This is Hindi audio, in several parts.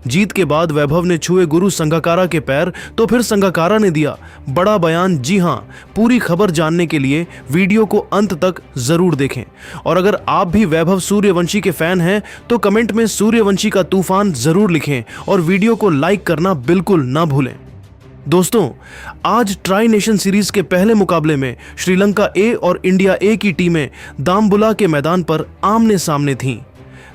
जीत के बाद वैभव ने छुए गुरु संगाकारा के पैर तो फिर संगाकारा ने दिया बड़ा बयान। जी हां, पूरी खबर जानने के लिए वीडियो को अंत तक जरूर देखें। और अगर आप भी वैभव सूर्यवंशी के फैन हैं तो कमेंट में सूर्यवंशी का तूफान जरूर लिखें और वीडियो को लाइक करना बिल्कुल ना भूलें। दोस्तों, आज ट्राई नेशन सीरीज के पहले मुकाबले में श्रीलंका ए और इंडिया ए की टीमें दामबुला के मैदान पर आमने सामने थीं।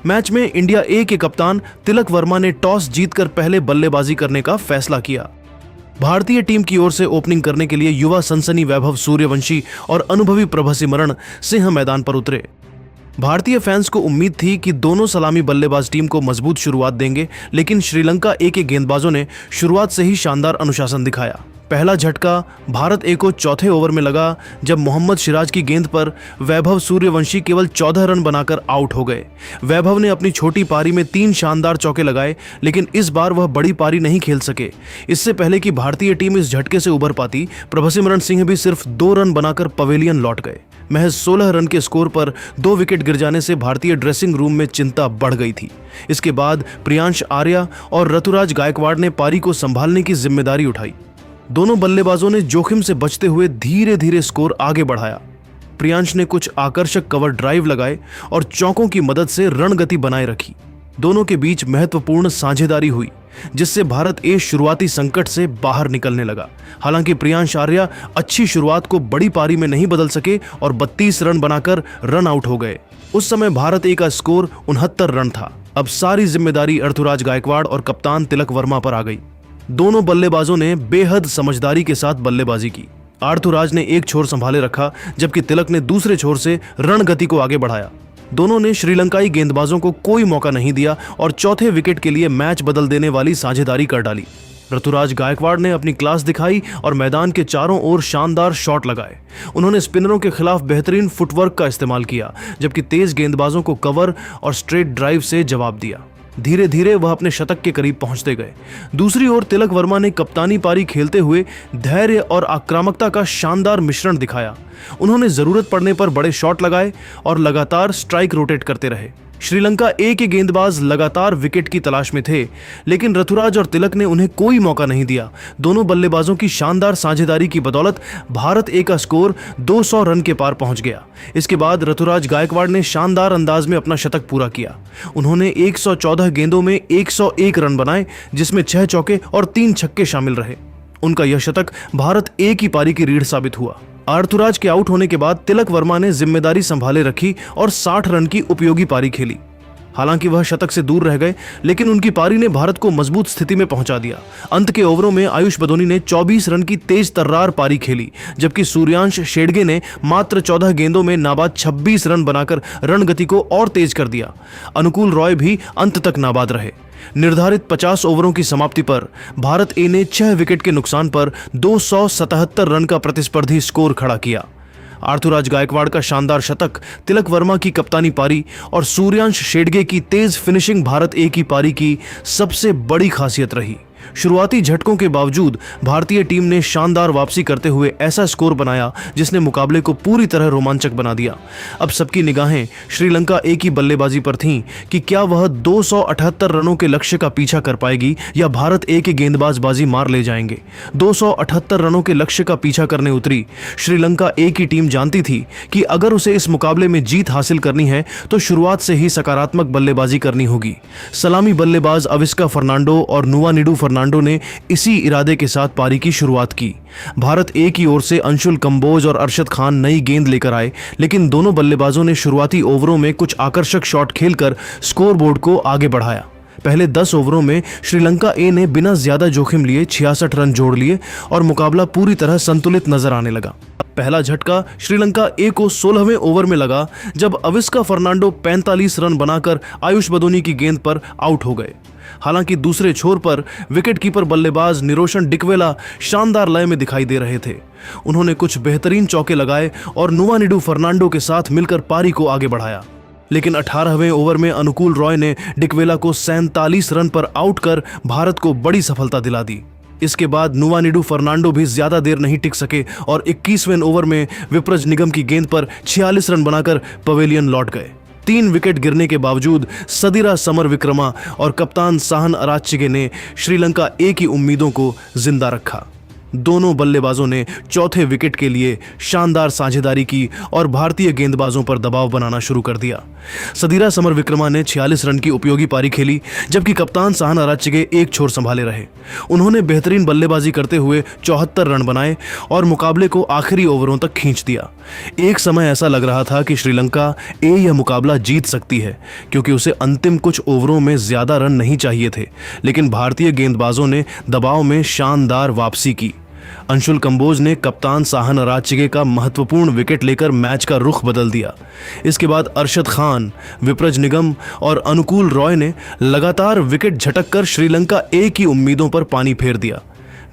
मैच में इंडिया ए के कप्तान तिलक वर्मा ने टॉस जीतकर पहले बल्लेबाजी करने का फैसला किया। भारतीय टीम की ओर से ओपनिंग करने के लिए युवा सनसनी वैभव सूर्यवंशी और अनुभवी प्रभसिमरण सिंह मैदान पर उतरे। भारतीय फैंस को उम्मीद थी कि दोनों सलामी बल्लेबाज टीम को मजबूत शुरुआत देंगे, लेकिन श्रीलंका ए के गेंदबाजों ने शुरुआत से ही शानदार अनुशासन दिखाया। पहला झटका भारत ए को चौथे ओवर में लगा जब मोहम्मद सिराज की गेंद पर वैभव सूर्यवंशी केवल 14 रन बनाकर आउट हो गए। वैभव ने अपनी छोटी पारी में 3 शानदार चौके लगाए, लेकिन इस बार वह बड़ी पारी नहीं खेल सके। इससे पहले कि भारतीय टीम इस झटके से उबर पाती, प्रभसिमरण सिंह भी सिर्फ 2 रन बनाकर पवेलियन लौट गए। महज 16 रन के स्कोर पर 2 विकेट गिर जाने से भारतीय ड्रेसिंग रूम में चिंता बढ़ गई थी। इसके बाद प्रियांश आर्या और ऋतुराज गायकवाड़ ने पारी को संभालने की जिम्मेदारी उठाई। दोनों बल्लेबाजों ने जोखिम से बचते हुए धीरे धीरे स्कोर आगे बढ़ाया। प्रियांश ने कुछ आकर्षक कवर ड्राइव लगाए और चौकों की मदद से रणगति बनाए रखी। दोनों के बीच महत्वपूर्ण साझेदारी हुई, जिससे भारत ए शुरुआती संकट से बाहर निकलने लगा। हालांकि प्रियांश आर्या अच्छी शुरुआत को बड़ी पारी में नहीं बदल सके और 32 रन बनाकर रन आउट हो गए। उस समय भारत ए का स्कोर 69 रन था। अब सारी जिम्मेदारी ऋतुराज गायकवाड़ और कप्तान तिलक वर्मा पर आ गई। दोनों बल्लेबाजों ने बेहद समझदारी के साथ बल्लेबाजी की। ऋतुराज ने एक छोर संभाले रखा, जबकि तिलक ने दूसरे छोर से रणगति को आगे बढ़ाया। दोनों ने श्रीलंकाई गेंदबाजों को कोई मौका नहीं दिया और चौथे विकेट के लिए मैच बदल देने वाली साझेदारी कर डाली। ऋतुराज गायकवाड़ ने अपनी क्लास दिखाई और मैदान के चारों ओर शानदार शॉट लगाए। उन्होंने स्पिनरों के खिलाफ बेहतरीन फुटवर्क का इस्तेमाल किया, जबकि तेज गेंदबाजों को कवर और स्ट्रेट ड्राइव से जवाब दिया। धीरे धीरे वह अपने शतक के करीब पहुंचते गए। दूसरी ओर तिलक वर्मा ने कप्तानी पारी खेलते हुए धैर्य और आक्रामकता का शानदार मिश्रण दिखाया। उन्होंने जरूरत पड़ने पर बड़े शॉट लगाए और लगातार स्ट्राइक रोटेट करते रहे। श्रीलंका ए के गेंदबाज लगातार विकेट की तलाश में थे, लेकिन ऋतुराज और तिलक ने उन्हें कोई मौका नहीं दिया। दोनों बल्लेबाजों की शानदार साझेदारी की बदौलत भारत ए का स्कोर 200 रन के पार पहुंच गया। इसके बाद ऋतुराज गायकवाड़ ने शानदार अंदाज में अपना शतक पूरा किया। उन्होंने 114 गेंदों में 101 रन बनाए, जिसमें 6 चौके और 3 छक्के शामिल रहे। उनका यह शतक भारत ए की पारी की रीढ़ साबित हुआ। ऋतुराज के आउट होने के बाद तिलक वर्मा ने जिम्मेदारी संभाले रखी और 60 रन की उपयोगी पारी खेली। हालांकि वह शतक से दूर रह गए, लेकिन उनकी पारी ने भारत को मजबूत स्थिति में पहुंचा दिया। अंत के ओवरों में आयुष बदोनी ने 24 रन की तेज तर्रार पारी खेली, जबकि सूर्यांश शेडगे ने मात्र 14 गेंदों में नाबाद 26 रन बनाकर रणगति को और तेज कर दिया। अनुकूल रॉय भी अंत तक नाबाद रहे। निर्धारित 50 ओवरों की समाप्ति पर भारत ए ने 6 विकेट के नुकसान पर 277 रन का प्रतिस्पर्धी स्कोर खड़ा किया। ऋतुराज गायकवाड़ का शानदार शतक, तिलक वर्मा की कप्तानी पारी और सूर्यांश शेडगे की तेज फिनिशिंग भारत ए की पारी की सबसे बड़ी खासियत रही। शुरुआती झटकों के बावजूद भारतीय टीम ने शानदार वापसी करते हुए ऐसा स्कोर बनाया जिसने मुकाबले को पूरी तरह रोमांचक बना दिया। अब सबकी निगाहें श्रीलंका ए की बल्लेबाजी पर थीं कि क्या वह 278 रनों के लक्ष्य का पीछा कर पाएगी या भारत ए के गेंदबाज बाजी मार ले जाएंगे। 278 रनों के लक्ष्य का पीछा करने उतरी श्रीलंका ए की टीम जानती थी कि अगर उसे इस मुकाबले में जीत हासिल करनी है तो शुरुआत से ही सकारात्मक बल्लेबाजी करनी होगी। सलामी बल्लेबाज अविस्का फर्नांडो और नुवानिडू फर्नांडो ने इसी इरादे के साथ पारी की शुरुआत की। भारत ए की ओर से अंशुल कंबोज और अरशद खान नई गेंद लेकर आए, लेकिन दोनों बल्लेबाजों ने शुरुआती ओवरों में कुछ आकर्षक शॉट खेलकर स्कोरबोर्ड को आगे बढ़ाया। पहले 10 ओवरों में श्रीलंका ए ने बिना ज्यादा जोखिम लिए 66 रन जोड़ लिए और मुकाबला पूरी तरह संतुलित नजर आने लगा। पहला झटका श्रीलंका ए को 16वें ओवर में लगा, जब अविस्का फर्नांडो 45 रन बनाकर आयुष बदोनी की गेंद पर आउट हो गए। हालांकि दूसरे छोर पर विकेटकीपर बल्लेबाज निरोशन डिकवेला शानदार लय में दिखाई दे रहे थे। उन्होंने कुछ बेहतरीन चौके लगाए और नुवानिडू फर्नांडो के साथ मिलकर पारी को आगे बढ़ाया। लेकिन 18वें ओवर में अनुकूल रॉय ने डिकवेला को 47 रन पर आउट कर भारत को बड़ी सफलता दिला दी। इसके बाद नुवानिडू फर्नांडो भी ज्यादा देर नहीं टिक सके और 21वें ओवर में विप्रज निगम की गेंद पर 46 रन बनाकर पवेलियन लौट गए। 3 विकेट गिरने के बावजूद सदिरा समरविक्रमा और कप्तान साहन अराच्चिगे ने श्रीलंका ए की उम्मीदों को जिंदा रखा। दोनों बल्लेबाजों ने चौथे विकेट के लिए शानदार साझेदारी की और भारतीय गेंदबाजों पर दबाव बनाना शुरू कर दिया। सदिरा समरविक्रमा ने 46 रन की उपयोगी पारी खेली, जबकि कप्तान साहन अराच्चिगे एक छोर संभाले रहे। उन्होंने बेहतरीन बल्लेबाजी करते हुए 74 रन बनाए और मुकाबले को आखिरी ओवरों तक खींच दिया। एक समय ऐसा लग रहा था कि श्रीलंका ए यह मुकाबला जीत सकती है, क्योंकि उसे अंतिम कुछ ओवरों में ज्यादा रन नहीं चाहिए थे, लेकिन भारतीय गेंदबाजों ने दबाव में शानदार वापसी की। अंशुल कंबोज ने कप्तान साहन अराच्चिगे का महत्वपूर्ण विकेट लेकर मैच का रुख बदल दिया। इसके बाद अरशद खान, विप्रज निगम और अनुकूल रॉय ने लगातार विकेट झटककर श्रीलंका ए की उम्मीदों पर पानी फेर दिया।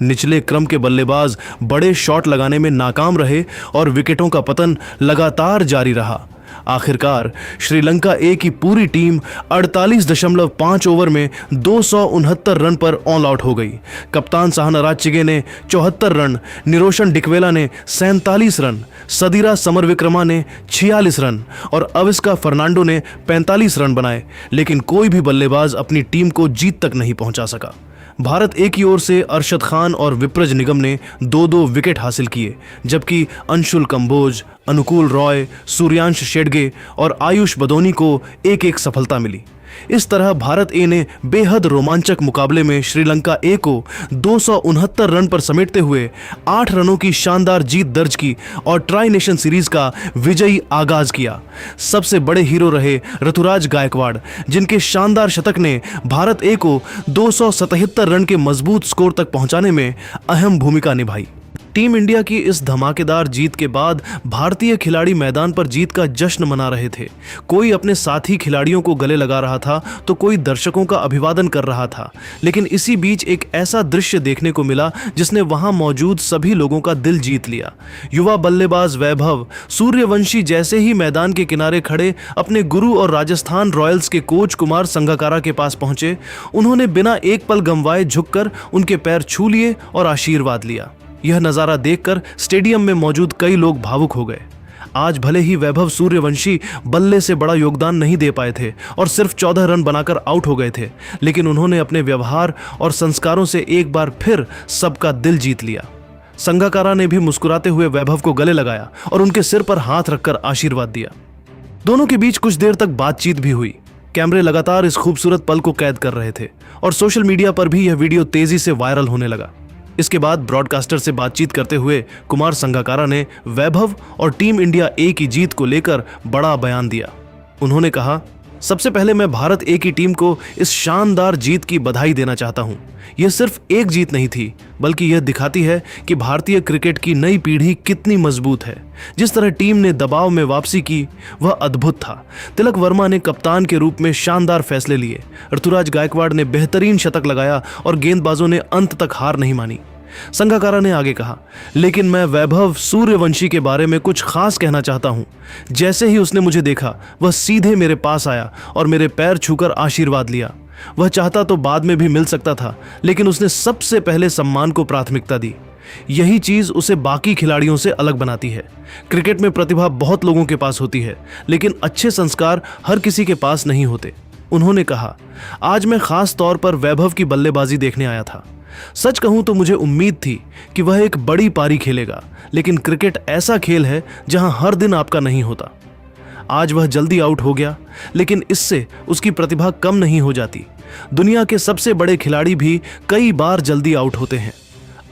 निचले क्रम के बल्लेबाज बड़े शॉट लगाने में नाकाम रहे और विकेटों का पतन लगातार जारी रहा। आखिरकार श्रीलंका ए की पूरी टीम 48.5 ओवर में 269 रन पर ऑल आउट हो गई। कप्तान साहन अराच्चिगे ने 74 रन, निरोशन डिकवेला ने 47 रन, सदिरा समरविक्रमा ने 46 रन और अविस्का फर्नांडो ने 45 रन बनाए, लेकिन कोई भी बल्लेबाज अपनी टीम को जीत तक नहीं पहुंचा सका। भारत ए की ओर से अरशद खान और विप्रज निगम ने 2-2 विकेट हासिल किए, जबकि अंशुल कंबोज, अनुकूल रॉय, सूर्यांश शेडगे और आयुष बदोनी को एक-एक सफलता मिली। इस तरह भारत ए ने बेहद रोमांचक मुकाबले में श्रीलंका ए को 269 रन पर समेटते हुए 8 रनों की शानदार जीत दर्ज की और ट्राई नेशन सीरीज का विजयी आगाज किया। सबसे बड़े हीरो रहे ऋतुराज गायकवाड़, जिनके शानदार शतक ने भारत ए को 277 रन के मजबूत स्कोर तक पहुंचाने में अहम भूमिका निभाई। टीम इंडिया की इस धमाकेदार जीत के बाद भारतीय खिलाड़ी मैदान पर जीत का जश्न मना रहे थे। कोई अपने साथी खिलाड़ियों को गले लगा रहा था तो कोई दर्शकों का अभिवादन कर रहा था, लेकिन इसी बीच एक ऐसा दृश्य देखने को मिला जिसने वहां मौजूद सभी लोगों का दिल जीत लिया। युवा बल्लेबाज वैभव सूर्यवंशी जैसे ही मैदान के किनारे खड़े अपने गुरु और राजस्थान रॉयल्स के कोच कुमार संगकारा के पास पहुंचे, उन्होंने बिना एक पल गंवाए झुककर उनके पैर छू लिए और आशीर्वाद लिया। यह नजारा देखकर स्टेडियम में मौजूद कई लोग भावुक हो गए। आज भले ही वैभव सूर्यवंशी बल्ले से बड़ा योगदान नहीं दे पाए थे और सिर्फ 14 रन बनाकर आउट हो गए थे, लेकिन उन्होंने अपने व्यवहार और संस्कारों से एक बार फिर सबका दिल जीत लिया। संगकारा ने भी मुस्कुराते हुए वैभव को गले लगाया और उनके सिर पर हाथ रखकर आशीर्वाद दिया। दोनों के बीच कुछ देर तक बातचीत भी हुई। कैमरे लगातार इस खूबसूरत पल को कैद कर रहे थे और सोशल मीडिया पर भी यह वीडियो तेजी से वायरल होने लगा। इसके बाद ब्रॉडकास्टर से बातचीत करते हुए कुमार संगकारा ने वैभव और टीम इंडिया ए की जीत को लेकर बड़ा बयान दिया। उन्होंने कहा, सबसे पहले मैं भारत ए की टीम को इस शानदार जीत की बधाई देना चाहता हूं। यह सिर्फ एक जीत नहीं थी, बल्कि यह दिखाती है कि भारतीय क्रिकेट की नई पीढ़ी कितनी मजबूत है। जिस तरह टीम ने दबाव में वापसी की वह अद्भुत था। तिलक वर्मा ने कप्तान के रूप में शानदार फैसले लिए, ऋतुराज गायकवाड़ ने बेहतरीन शतक लगाया और गेंदबाजों ने अंत तक हार नहीं मानी। संगकारा ने आगे कहा, लेकिन मैं वैभव सूर्यवंशी के बारे में कुछ खास कहना चाहता हूं। जैसे ही उसने मुझे देखा, वह सीधे मेरे पास आया और मेरे पैर छूकर आशीर्वाद लिया। वह चाहता तो बाद में भी मिल सकता था, लेकिन उसने सबसे पहले सम्मान को प्राथमिकता दी। यही चीज उसे बाकी खिलाड़ियों से अलग बनाती है। क्रिकेट में प्रतिभा बहुत लोगों के पास होती है, लेकिन अच्छे संस्कार हर किसी के पास नहीं होते। उन्होंने कहा, आज मैं खास तौर पर वैभव की बल्लेबाजी देखने आया था। सच कहूं तो मुझे उम्मीद थी कि वह एक बड़ी पारी खेलेगा, लेकिन क्रिकेट ऐसा खेल है जहां हर दिन आपका नहीं होता। आज वह जल्दी आउट हो गया, लेकिन इससे उसकी प्रतिभा कम नहीं हो जाती। दुनिया के सबसे बड़े खिलाड़ी भी कई बार जल्दी आउट होते हैं।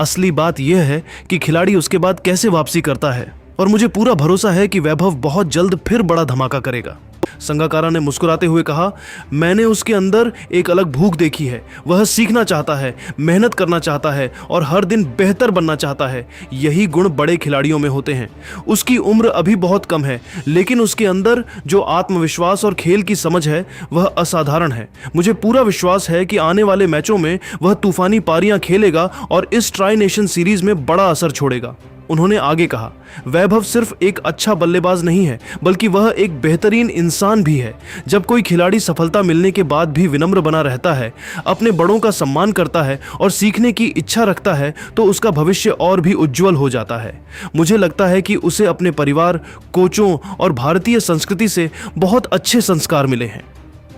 असली बात यह है कि खिलाड़ी उसके बाद कैसे वापसी करता है, और मुझे पूरा भरोसा है कि वैभव बहुत जल्द फिर बड़ा धमाका करेगा। संगकारा ने मुस्कुराते हुए कहा, मैंने उसके अंदर एक अलग भूख देखी है। वह सीखना चाहता है, मेहनत करना चाहता है और हर दिन बेहतर बनना चाहता है। यही गुण बड़े खिलाड़ियों में होते हैं। उसकी उम्र अभी बहुत कम है, लेकिन उसके अंदर जो आत्मविश्वास और खेल की समझ है वह असाधारण है। मुझे पूरा विश्वास है कि आने वाले मैचों में वह तूफानी पारियां खेलेगा और इस ट्राई नेशन सीरीज में बड़ा असर छोड़ेगा। उन्होंने आगे कहा, वैभव सिर्फ एक अच्छा बल्लेबाज नहीं है, बल्कि वह एक बेहतरीन इंसान भी है। जब कोई खिलाड़ी सफलता मिलने के बाद भी विनम्र बना रहता है, अपने बड़ों का सम्मान करता है और सीखने की इच्छा रखता है, तो उसका भविष्य और भी उज्जवल हो जाता है। मुझे लगता है कि उसे अपने परिवार, कोचों और भारतीय संस्कृति से बहुत अच्छे संस्कार मिले हैं।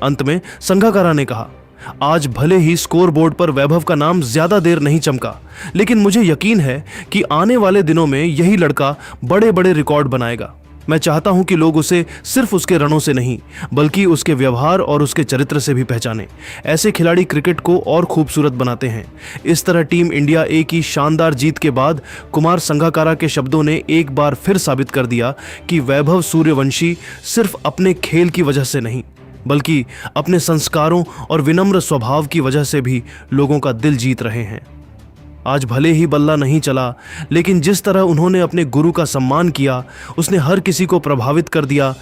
अंत में संगाकारा ने कहा, आज भले ही स्कोर बोर्ड पर वैभव का नाम ज्यादा देर नहीं चमका, लेकिन मुझे यकीन है कि आने वाले दिनों में यही लड़का बड़े बड़े रिकॉर्ड बनाएगा। मैं चाहता हूं कि लोग उसे सिर्फ उसके रनों से नहीं, बल्कि उसके व्यवहार और उसके चरित्र से भी पहचानें। ऐसे खिलाड़ी क्रिकेट को और खूबसूरत बनाते हैं। इस तरह टीम इंडिया ए की शानदार जीत के बाद कुमार संगाकारा के शब्दों ने एक बार फिर साबित कर दिया कि वैभव सूर्यवंशी सिर्फ अपने खेल की वजह से नहीं, बल्कि अपने संस्कारों और विनम्र स्वभाव की वजह से भी लोगों का दिल जीत रहे हैं। आज भले ही बल्ला नहीं चला, लेकिन जिस तरह उन्होंने अपने गुरु का सम्मान किया, उसने हर किसी को प्रभावित कर दिया।